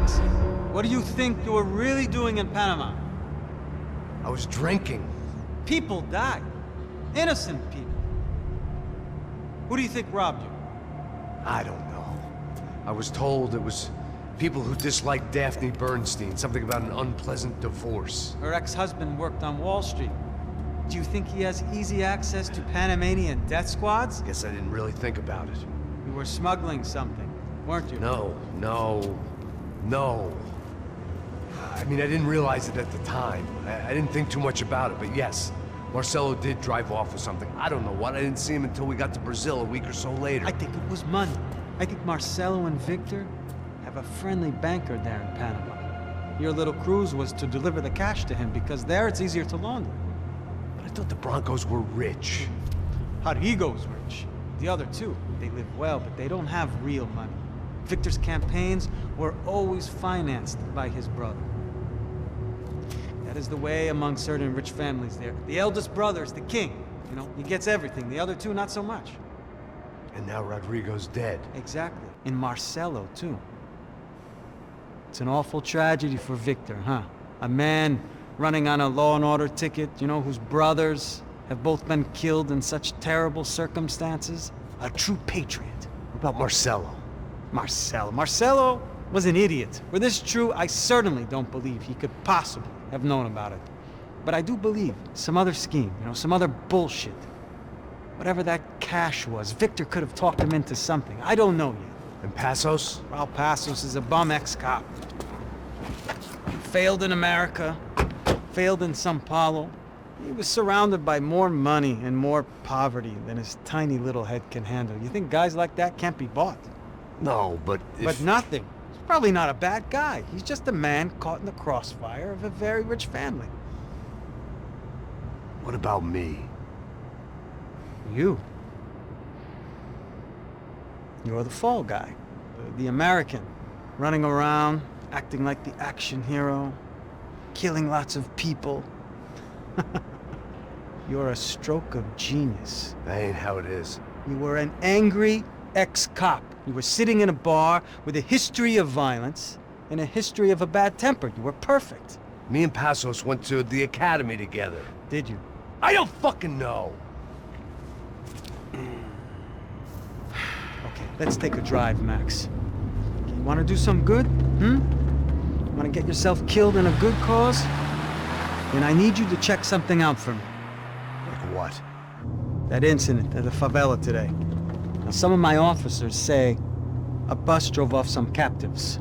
Max. What do you think you were really doing in Panama? I was drinking. People died. Innocent people. Who do you think robbed you? I don't know. I was told it was people who disliked Daphne Bernstein, something about an unpleasant divorce. Her ex-husband worked on Wall Street. Do you think he has easy access to Panamanian death squads? Guess I didn't really think about it. You were smuggling something, weren't you? No. I mean, I didn't realize it at the time. I didn't think too much about it, but yes, Marcelo did drive off with something. I don't know what. I didn't see him until we got to Brazil a week or so later. I think it was money. I think Marcelo and Victor have a friendly banker there in Panama. Your little cruise was to deliver the cash to him because there it's easier to launder. But I thought the Broncos were rich. Rodrigo's rich. The other two, they live well, but they don't have real money. Victor's campaigns were always financed by his brother. That is the way among certain rich families there. The eldest brother is the king. You know, he gets everything. The other two, not so much. And now Rodrigo's dead. Exactly. And Marcelo, too. It's an awful tragedy for Victor, huh? A man running on a law and order ticket, you know, whose brothers have both been killed in such terrible circumstances. A true patriot. What about Marcelo? Marcelo was an idiot. Were this true, I certainly don't believe he could possibly have known about it. But I do believe some other scheme, you know, some other bullshit. Whatever that cash was, Victor could have talked him into something. I don't know yet. And Passos? Raul Passos is a bum ex-cop. Failed in America, failed in Sao Paulo. He was surrounded by more money and more poverty than his tiny little head can handle. You think guys like that can't be bought? No, but if... But nothing. He's probably not a bad guy. He's just a man caught in the crossfire of a very rich family. What about me? You. You're the fall guy. The American. Running around, acting like the action hero. Killing lots of people. You're a stroke of genius. That ain't how it is. You were an angry ex-cop. You were sitting in a bar with a history of violence and a history of a bad temper. You were perfect. Me and Passos went to the academy together. Did you? I don't fucking know. Okay, let's take a drive, Max. Okay, you want to do some good? Want to get yourself killed in a good cause? Then I need you to check something out for me. Like what? That incident at the favela today. Now, some of my officers say a bus drove off some captives.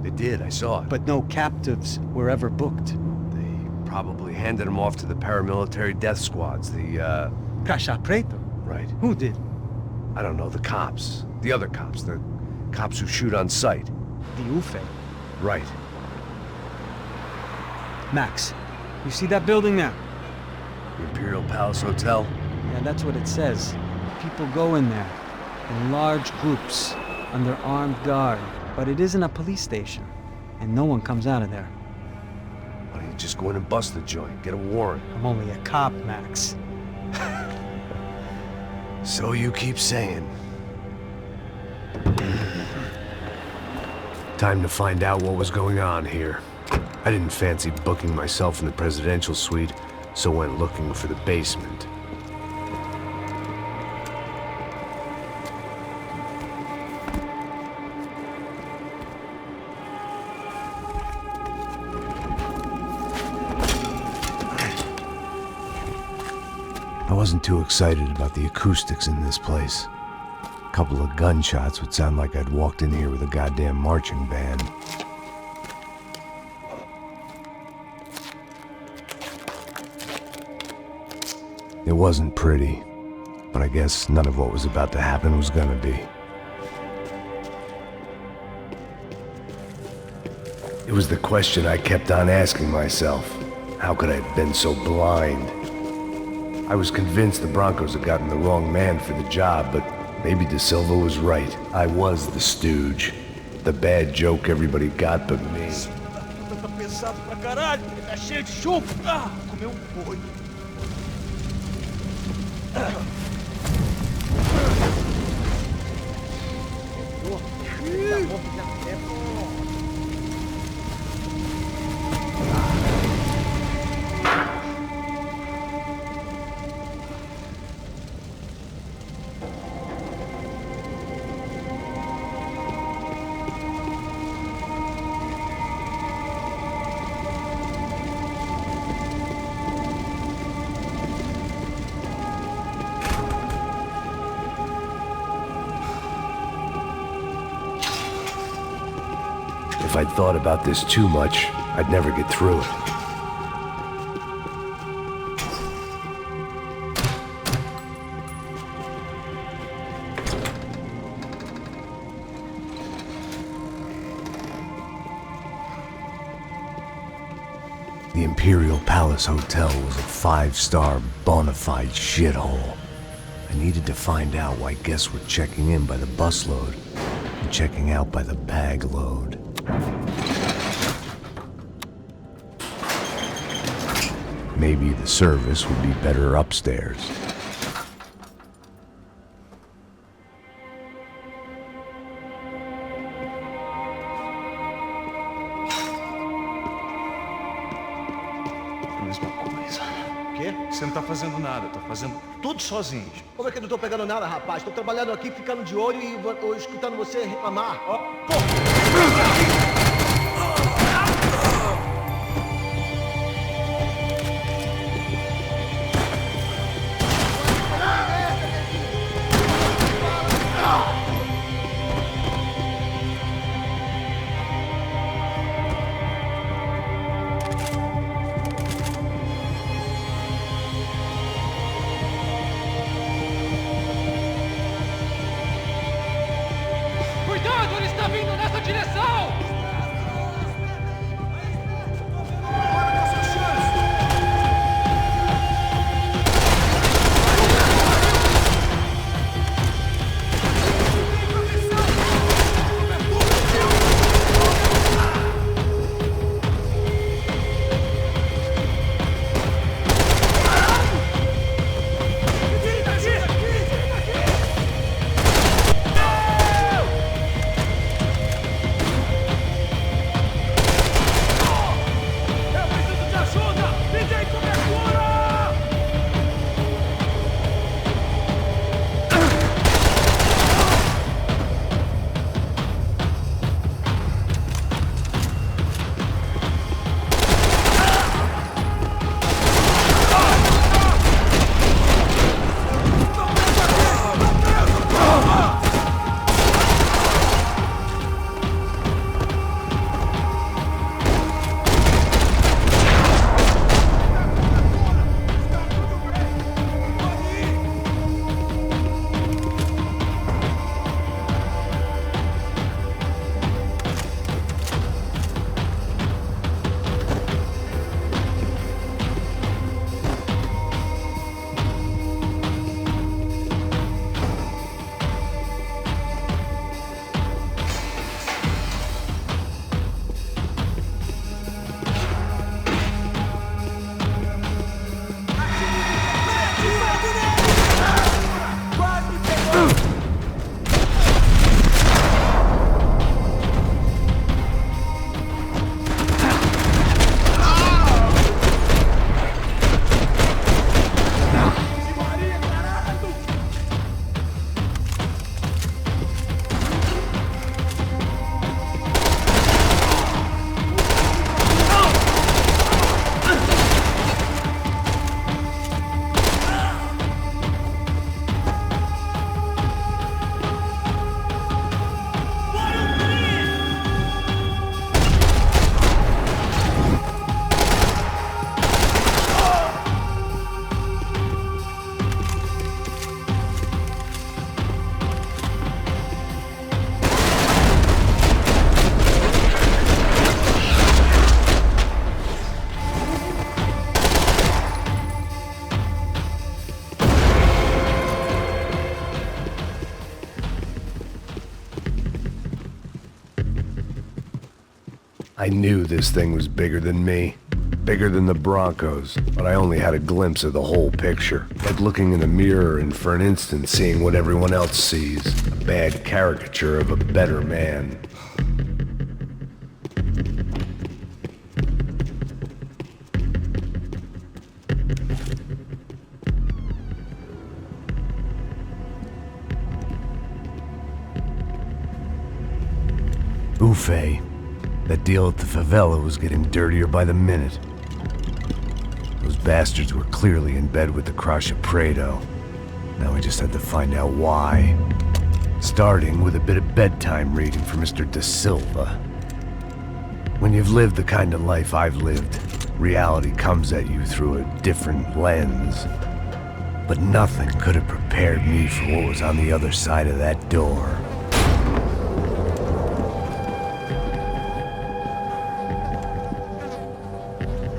They did, I saw it. But no captives were ever booked. They probably handed them off to the paramilitary death squads, the, Caixa Preto? Right. Who did? I don't know, the cops. The other cops. The cops who shoot on sight. The UFE. Right. Max, you see that building there? The Imperial Palace Hotel? Yeah, that's what it says. People go in there, in large groups, under armed guard. But it isn't a police station, and no one comes out of there. Why don't you just go in and bust the joint, get a warrant? I'm only a cop, Max. So you keep saying. Time to find out what was going on here. I didn't fancy booking myself in the presidential suite, so went looking for the basement. I wasn't too excited about the acoustics in this place. A couple of gunshots would sound like I'd walked in here with a goddamn marching band. It wasn't pretty, but I guess none of what was about to happen was gonna be. It was the question I kept on asking myself. How could I have been so blind? I was convinced the Broncos had gotten the wrong man for the job, but maybe De Silva was right. I was the stooge. The bad joke everybody got but me. if I'd thought about this too much, I'd never get through it. The Imperial Palace Hotel was a 5-star bona fide shithole. I needed to find out why guests were checking in by the busload and checking out by the bag load. Maybe the service would be better upstairs. Você não tá fazendo nada, tá fazendo tudo sozinho. Como é que eu não tô pegando nada, rapaz? Tô trabalhando aqui, ficando de olho e escutando você reclamar. Ó, I knew this thing was bigger than me. Bigger than the Broncos, but I only had a glimpse of the whole picture. Like looking in the mirror and for an instant seeing what everyone else sees. A bad caricature of a better man. Buffet. That deal at the favela was getting dirtier by the minute. Those bastards were clearly in bed with the Crusher Prado. Now we just had to find out why. Starting with a bit of bedtime reading for Mr. Da Silva. When you've lived the kind of life I've lived, reality comes at you through a different lens. But nothing could have prepared me for what was on the other side of that door.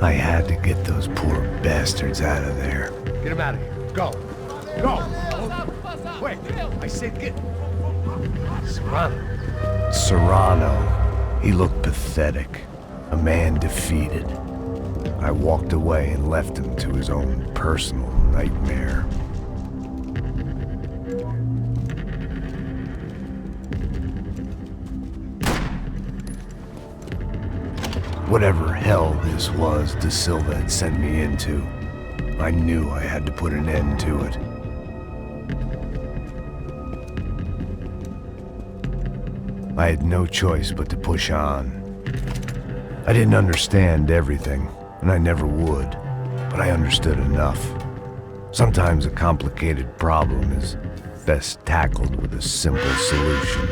I had to get those poor bastards out of there. Get him out of here. Go. Go. Wait. I said get... Serrano. Serrano. He looked pathetic. A man defeated. I walked away and left him to his own personal nightmare. Whatever hell this was De Silva had sent me into, I knew I had to put an end to it. I had no choice but to push on. I didn't understand everything, and I never would, but I understood enough. Sometimes a complicated problem is best tackled with a simple solution.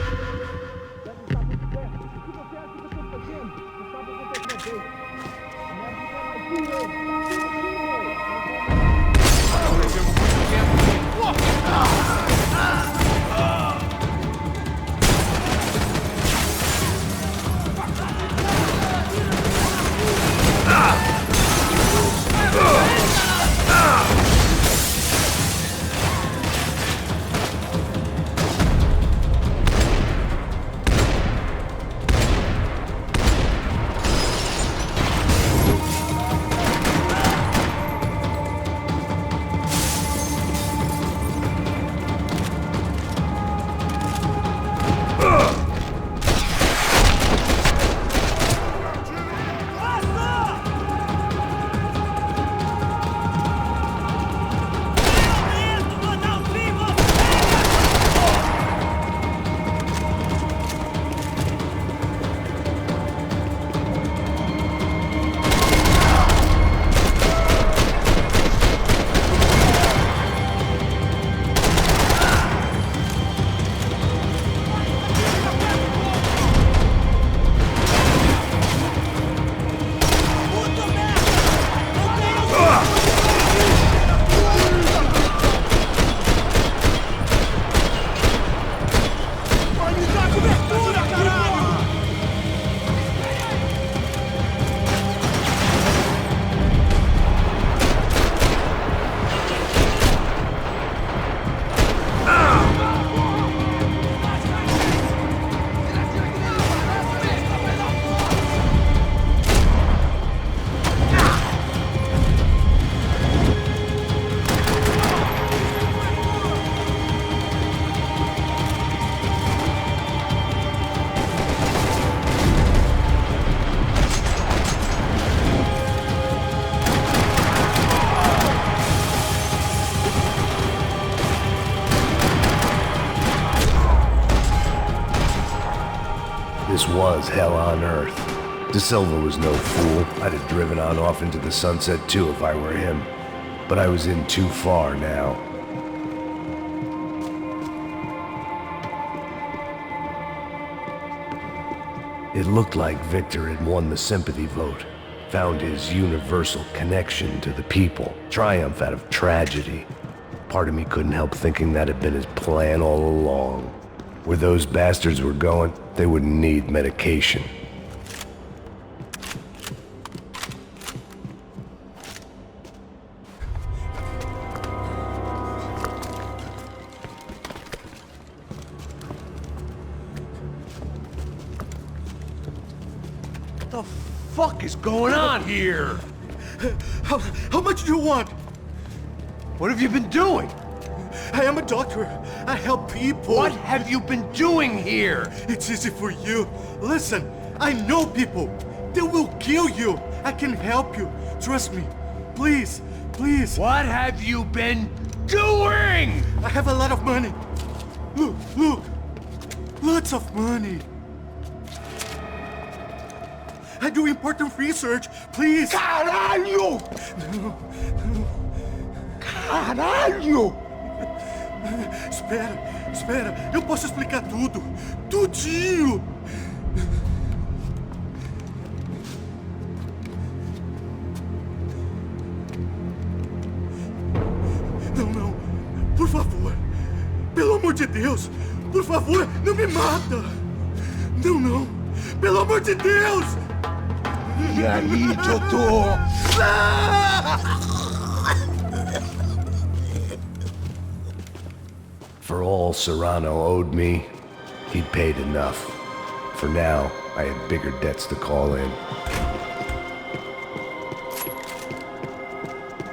This was hell on earth. De Silva was no fool. I'd have driven on off into the sunset too if I were him. But I was in too far now. It looked like Victor had won the sympathy vote, found his universal connection to the people, triumph out of tragedy. Part of me couldn't help thinking that had been his plan all along. Where those bastards were going, they wouldn't need medication. What the fuck is going on here? How much do you want? What have you been doing? I am a doctor. I help people. What have you been doing here? It's easy for you. Listen, I know people. They will kill you. I can help you. Trust me. Please, please. What have you been doing? I have a lot of money. Look, look. Lots of money. I do important research. Please. Caralho! No, no. Caralho! Espera. Eu posso explicar tudo. Tudinho. Deus! Por favor, não me mata! Não, não! Pelo amor de Deus! E aí, doutor? For all Serrano owed me, he'd paid enough. For now, I had bigger debts to call in.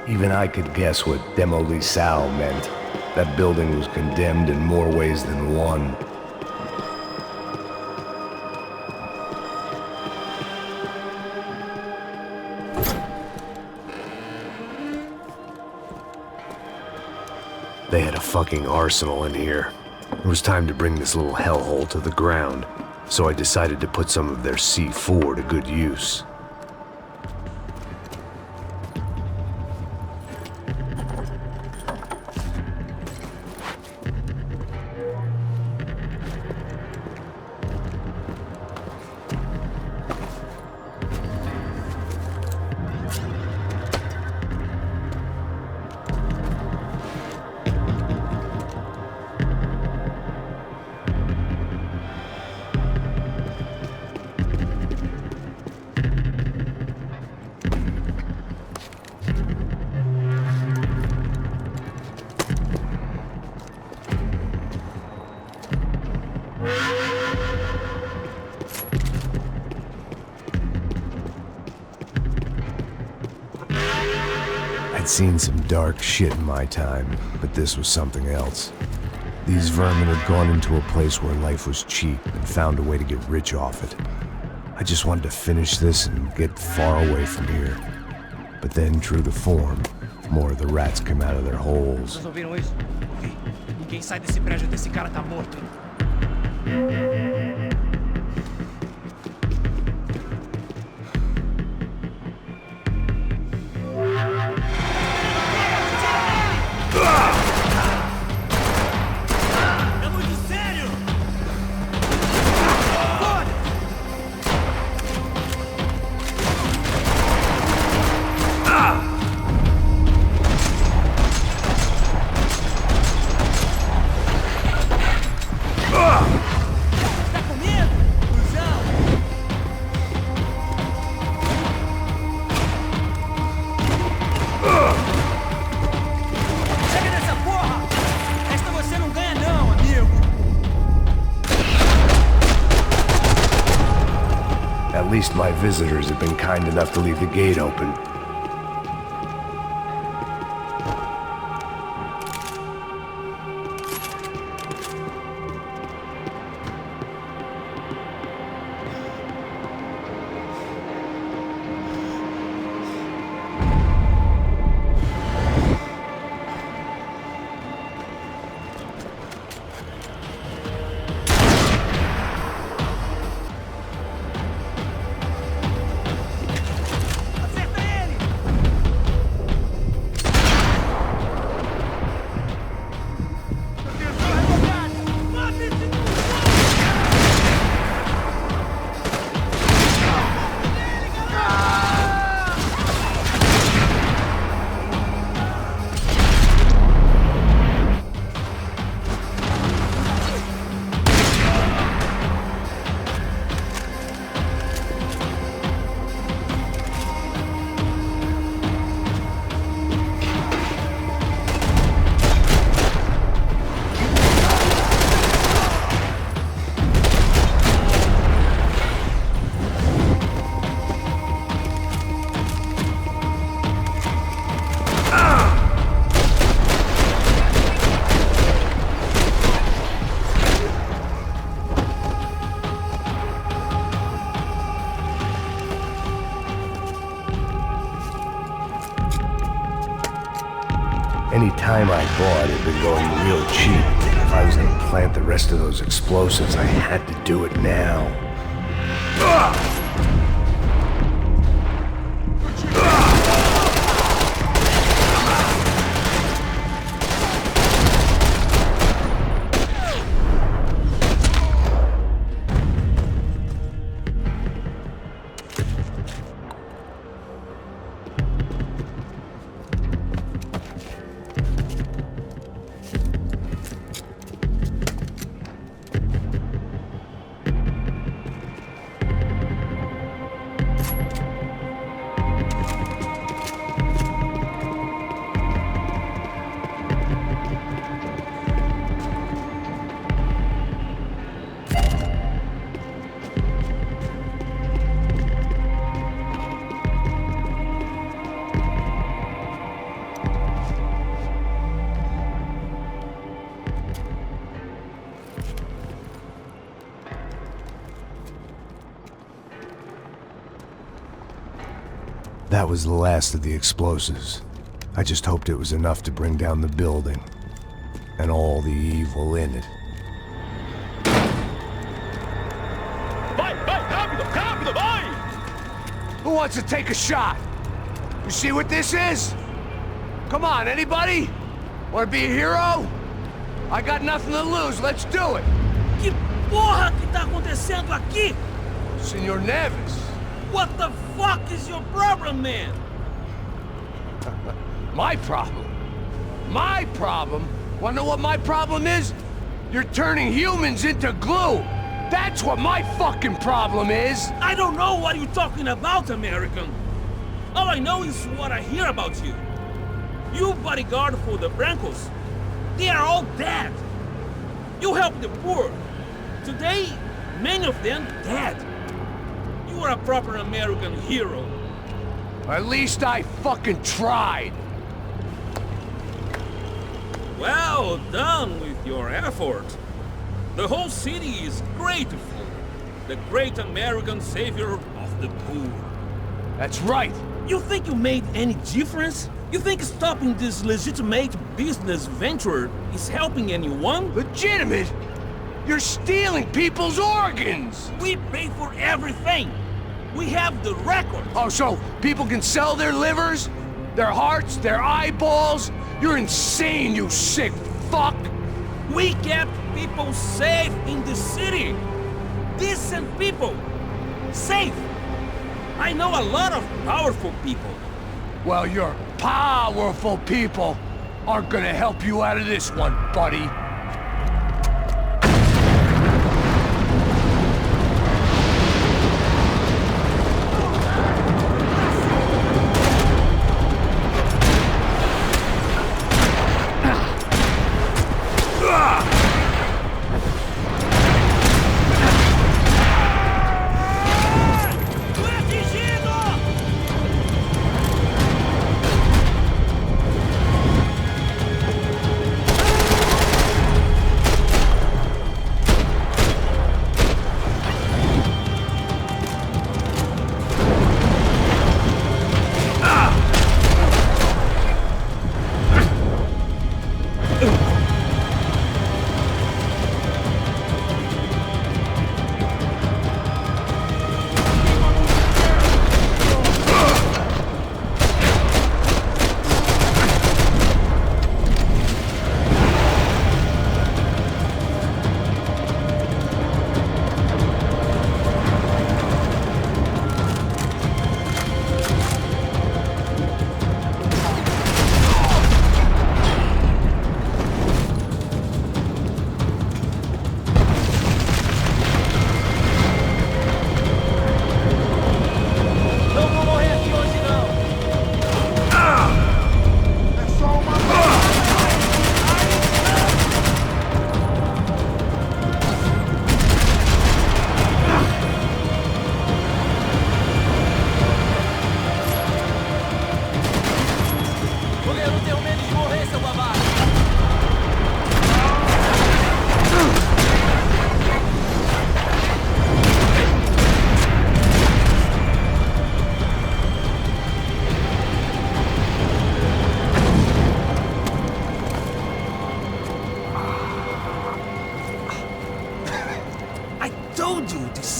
Even I could guess what demolissao meant. That building was condemned in more ways than one. They had a fucking arsenal in here. It was time to bring this little hellhole to the ground, so I decided to put some of their C4 to good use. I'd seen some dark shit in my time, but this was something else. These vermin had gone into a place where life was cheap and found a way to get rich off it. I just wanted to finish this and get far away from here. But then, true to form, more of the rats came out of their holes. Vocês ouviram isso? Ouvi. Ninguém sai desse prédio até esse cara tá morto, hein? At least my visitors have been kind enough to leave the gate open. Any time I bought had been going real cheap. If I was gonna plant the rest of those explosives, I had to do it now. That was the last of the explosives. I just hoped it was enough to bring down the building. And all the evil in it. Vai, rápido, rápido, vai! Who wants to take a shot? You see what this is? Come on, anybody? Want to be a hero? I got nothing to lose, let's do it! Que porra que tá acontecendo aqui? Senor Neves. What the fuck is your problem, man? My problem? My problem? Wanna know what my problem is? You're turning humans into glue! That's what my fucking problem is! I don't know what you're talking about, American. All I know is what I hear about you. You bodyguard for the Brancos. They are all dead. You help the poor. Today, many of them dead. You are a proper American hero. At least I fucking tried! Well done with your effort. The whole city is grateful. The great American savior of the poor. That's right! You think you made any difference? You think stopping this legitimate business venture is helping anyone? Legitimate? You're stealing people's organs! We pay for everything. We have the record. Oh, so people can sell their livers? Their hearts? Their eyeballs? You're insane, you sick fuck! We kept people safe in the city. Decent people. Safe. I know a lot of powerful people. Well, your powerful people aren't gonna help you out of this one, buddy.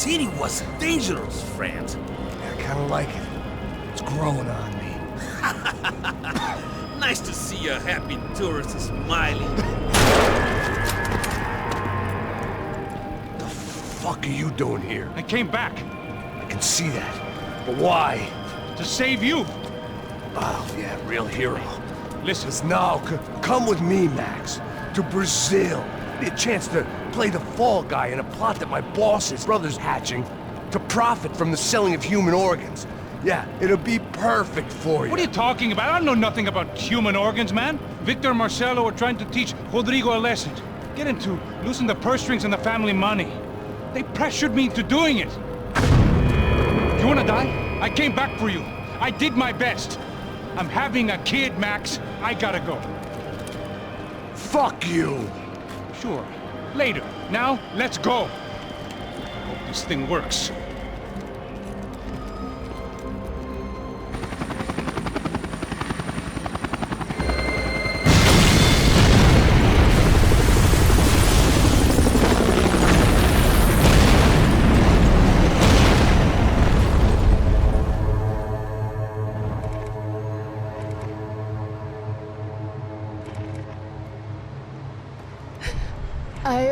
city was dangerous, friend. I kinda like it. It's growing on me. Nice to see a happy tourist smiling. The fuck are you doing here? I came back I can see that. But why? to save you. Oh, yeah, real hero. Listen, Now, come with me, Max. To Brazil. Be a chance to play the fall guy in a plot that my boss's brother's hatching to profit from the selling of human organs. Yeah, it'll be perfect for you. what are you talking about? I know nothing about human organs, man. Victor and Marcelo are trying to teach Rodrigo a lesson. Get him to loosen the purse strings and the family money. They pressured me into doing it. You wanna die? I came back for you. I did my best. I'm having a kid, Max. I gotta go. Fuck you! Sure. Later. Now, let's go. Hope this thing works.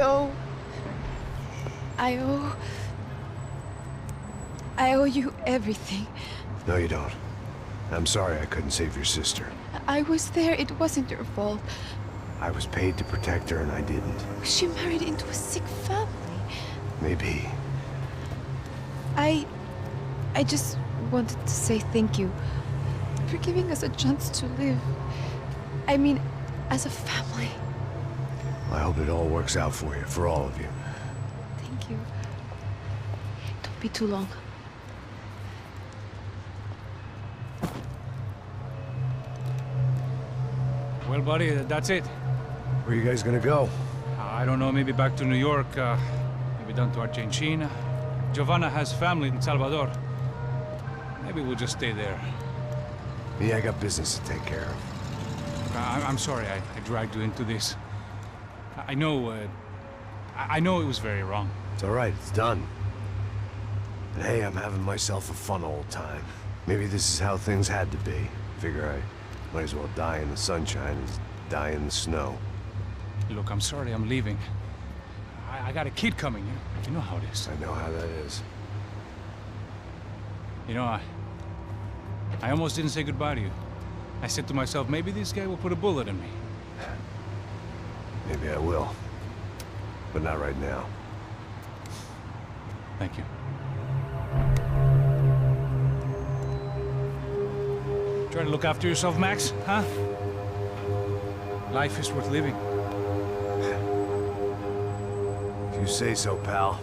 owe you everything. No, you don't. I'm sorry I couldn't save your sister. I was there. It wasn't your fault. I was paid to protect her and I didn't. She married into a sick family. Maybe. I just wanted to say thank you for giving us a chance to live. I mean, as a family. I hope it all works out for you, for all of you. Thank you. Don't be too long. Well, buddy, that's it. Where are you guys gonna go? I don't know, maybe back to New York, maybe down to Argentina. Giovanna has family in Salvador. Maybe we'll just stay there. Me, I got business to take care of. I'm sorry I dragged you into this. I know it was very wrong. It's all right, it's done. And hey, I'm having myself a fun old time. Maybe this is how things had to be. Figure I might as well die in the sunshine as die in the snow. Look, I'm sorry I'm leaving. I got a kid coming. You know how it is. I know how that is. You know, I almost didn't say goodbye to you. I said to myself, maybe this guy will put a bullet in me. Maybe I will. But not right now. Thank you. Try to look after yourself, Max, huh? Life is worth living. If you say so, pal.